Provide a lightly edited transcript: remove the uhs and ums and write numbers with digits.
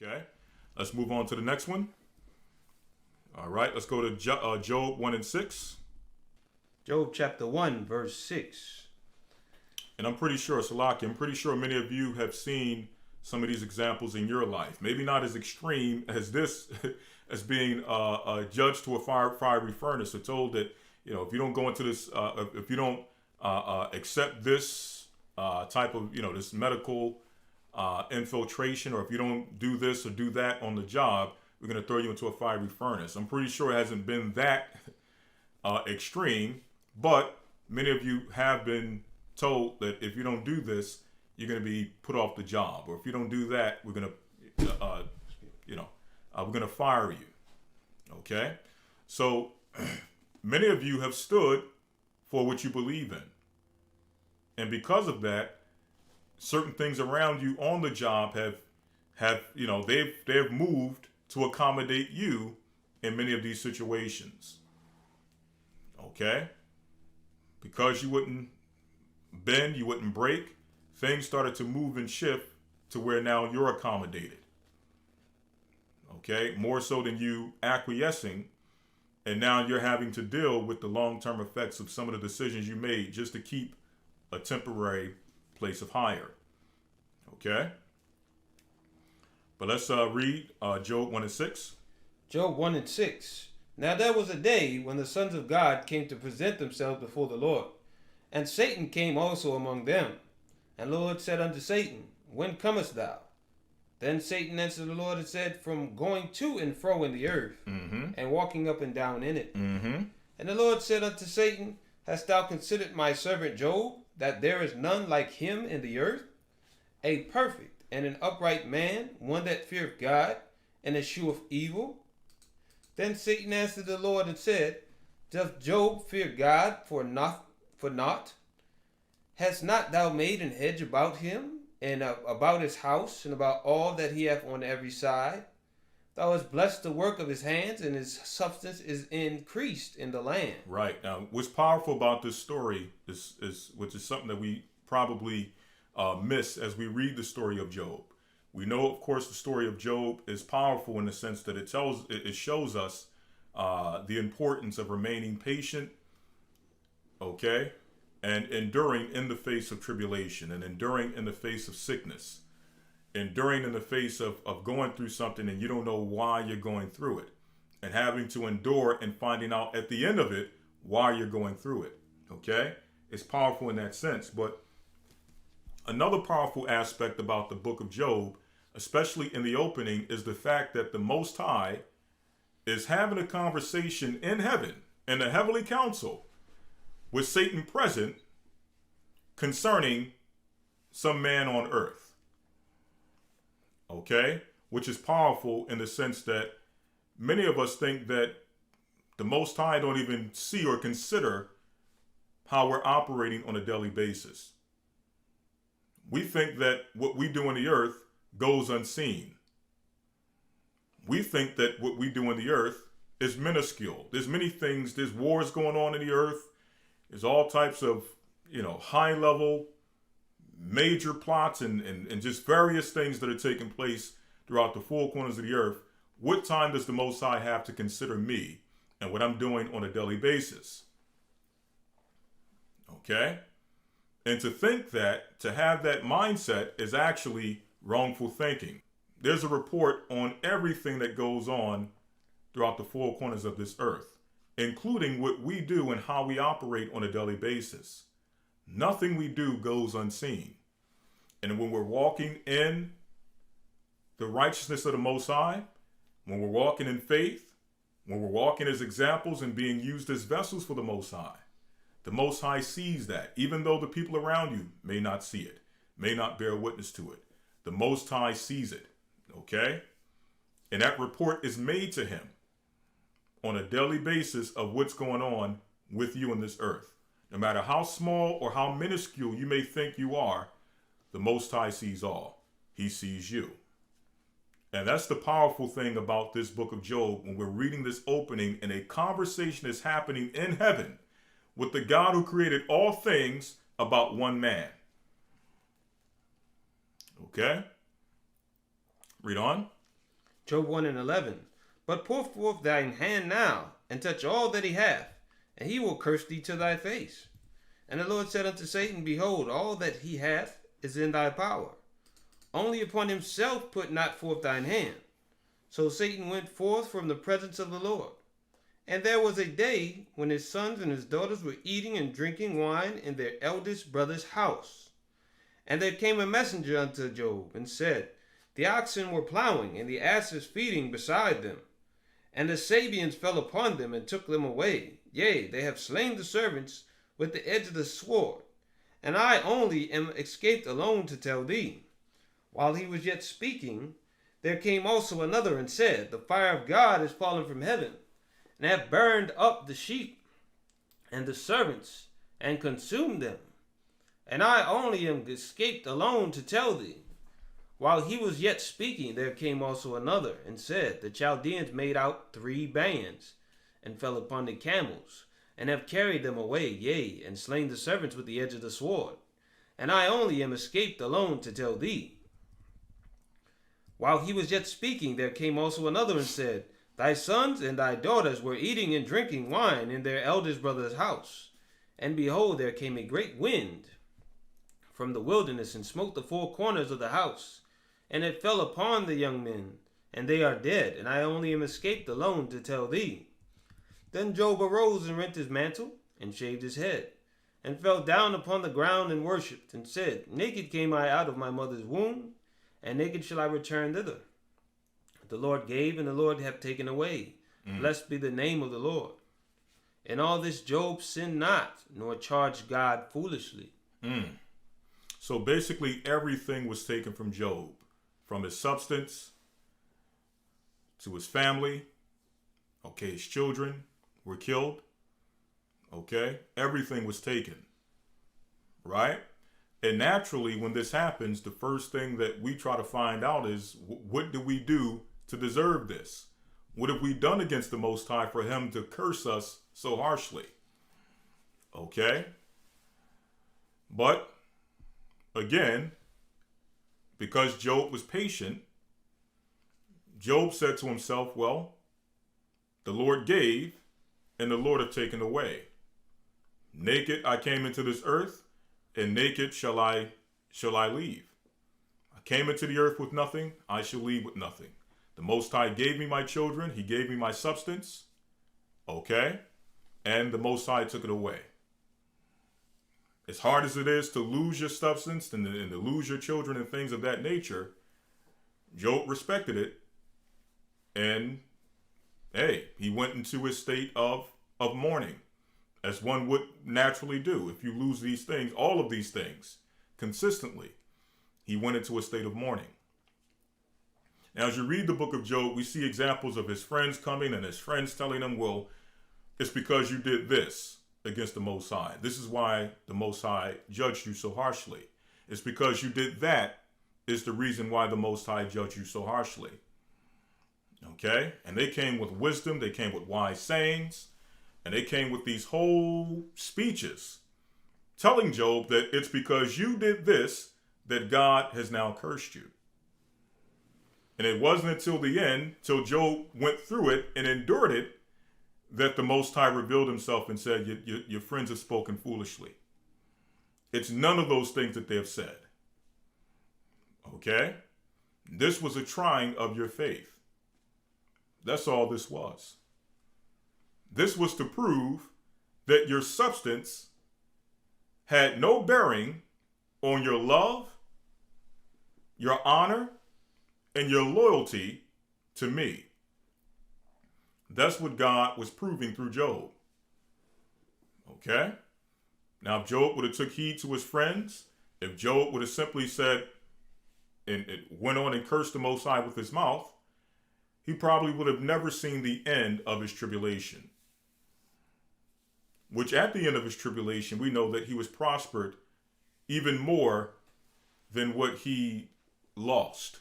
Okay, let's move on to the next one. All right, let's go to Job 1 and 6. Job chapter 1, verse 6. And I'm pretty sure, Salaki, I'm pretty sure many of you have seen some of these examples in your life. Maybe not as extreme as this, as being judged to a fiery furnace, or told that, if you don't go into this, if you don't accept this type of, this medical infiltration, or if you don't do this or do that on the job, we're going to throw you into a fiery furnace. I'm pretty sure it hasn't been that extreme, but many of you have been told that if you don't do this, you're going to be put off the job, or if you don't do that, we're going to, we're going to fire you. Okay, so many of you have stood for what you believe in, and because of that, certain things around you on the job they've moved to accommodate you in many of these situations. Okay, because you wouldn't bend, you wouldn't break, things started to move and shift to where now you're accommodated. Okay, more so than you acquiescing, and now you're having to deal with the long-term effects of some of the decisions you made just to keep a temporary place of hire. Okay, but let's read Job 1 and 6. Job 1 and 6. Now there was a day when the sons of God came to present themselves before the Lord, and Satan came also among them. And the Lord said unto Satan, When comest thou? Then Satan answered the Lord and said, From going to and fro in the earth, and walking up and down in it. And the Lord said unto Satan, Hast thou considered my servant Job, that there is none like him in the earth? A perfect and an upright man, one that feareth God, and escheweth evil. Then Satan answered the Lord and said, Doth Job fear God for naught? Hast not thou made an hedge about him, and about his house, and about all that he hath on every side? Thou hast blessed the work of his hands, and his substance is increased in the land. Right. Now, what's powerful about this story is which is something that we probably miss as we read the story of Job. We know, of course, the story of Job is powerful in the sense that it shows us the importance of remaining patient, okay, and enduring in the face of tribulation, and enduring in the face of sickness, enduring in the face of going through something and you don't know why you're going through it, and having to endure and finding out at the end of it why you're going through it. Okay, it's powerful in that sense. But another powerful aspect about the book of Job, especially in the opening, is the fact that the Most High is having a conversation in heaven, in the heavenly council, with Satan present, concerning some man on earth. Okay? Which is powerful in the sense that many of us think that the Most High don't even see or consider how we're operating on a daily basis. We think that what we do on the earth goes unseen. We think that what we do on the earth is minuscule. There's many things, there's wars going on in the earth. There's all types of, high level, major plots and just various things that are taking place throughout the four corners of the earth. What time does the Most High have to consider me and what I'm doing on a daily basis? Okay? And to think that, to have that mindset is actually wrongful thinking. There's a report on everything that goes on throughout the four corners of this earth, including what we do and how we operate on a daily basis. Nothing we do goes unseen. And when we're walking in the righteousness of the Most High, when we're walking in faith, when we're walking as examples and being used as vessels for the Most High sees that, even though the people around you may not see it, may not bear witness to it. The Most High sees it, okay? And that report is made to him on a daily basis of what's going on with you in this earth. No matter how small or how minuscule you may think you are, the Most High sees all. He sees you. And that's the powerful thing about this book of Job when we're reading this opening and a conversation is happening in heaven with the God who created all things about one man. Okay? Read on. Job 1:11. But put forth thine hand now, and touch all that he hath, and he will curse thee to thy face. And the Lord said unto Satan, Behold, all that he hath is in thy power. Only upon himself put not forth thine hand. So Satan went forth from the presence of the Lord. And there was a day when his sons and his daughters were eating and drinking wine in their eldest brother's house. And there came a messenger unto Job, and said, The oxen were plowing, and the asses feeding beside them. And the Sabeans fell upon them, and took them away. Yea, they have slain the servants with the edge of the sword. And I only am escaped alone to tell thee. While he was yet speaking, there came also another, and said, The fire of God is fallen from heaven, and hath burned up the sheep and the servants, and consumed them. And I only am escaped alone to tell thee. While he was yet speaking, there came also another, and said, The Chaldeans made out 3 bands, and fell upon the camels, and have carried them away, yea, and slain the servants with the edge of the sword. And I only am escaped alone to tell thee. While he was yet speaking, there came also another, and said, Thy sons and thy daughters were eating and drinking wine in their eldest brother's house. And behold, there came a great wind from the wilderness, and smote the 4 corners of the house. And it fell upon the young men, and they are dead, and I only am escaped alone to tell thee. Then Job arose and rent his mantle, and shaved his head, and fell down upon the ground and worshipped, and said, Naked came I out of my mother's womb, and naked shall I return thither. The Lord gave, and the Lord hath taken away. Blessed be the name of the Lord. In all this Job sinned not, nor charged God foolishly. So basically everything was taken from Job, from his substance to his family. Okay, his children were killed. Okay, everything was taken, right? And naturally, when this happens, the first thing that we try to find out is, what do we do to deserve this? What have we done against the Most High for him to curse us so harshly? Okay? But, again, because Job was patient, Job said to himself, well, the Lord gave, and the Lord hath taken away. Naked I came into this earth, and naked shall I leave. I came into the earth with nothing, I shall leave with nothing. The Most High gave me my children, he gave me my substance, okay? And the Most High took it away. As hard as it is to lose your substance and to lose your children and things of that nature, Job respected it. And, hey, he went into his state of mourning, as one would naturally do. If you lose these things, all of these things, consistently, he went into a state of mourning. Now, as you read the book of Job, we see examples of his friends coming and his friends telling him, well, it's because you did this against the Most High. This is why the Most High judged you so harshly. It's because you did that is the reason why the Most High judged you so harshly. Okay? And they came with wisdom, they came with wise sayings, and they came with these whole speeches telling Job that it's because you did this that God has now cursed you. And it wasn't until the end, till Job went through it and endured it, that the Most High revealed himself and said, your friends have spoken foolishly. It's none of those things that they have said. Okay? This was a trying of your faith. That's all this was. This was to prove that your substance had no bearing on your love, your honor, and your loyalty to me. That's what God was proving through Job. Okay? Now, if Job would have took heed to his friends, if Job would have simply said, and it went on and cursed the Most High with his mouth, he probably would have never seen the end of his tribulation. Which at the end of his tribulation, we know that he was prospered even more than what he lost.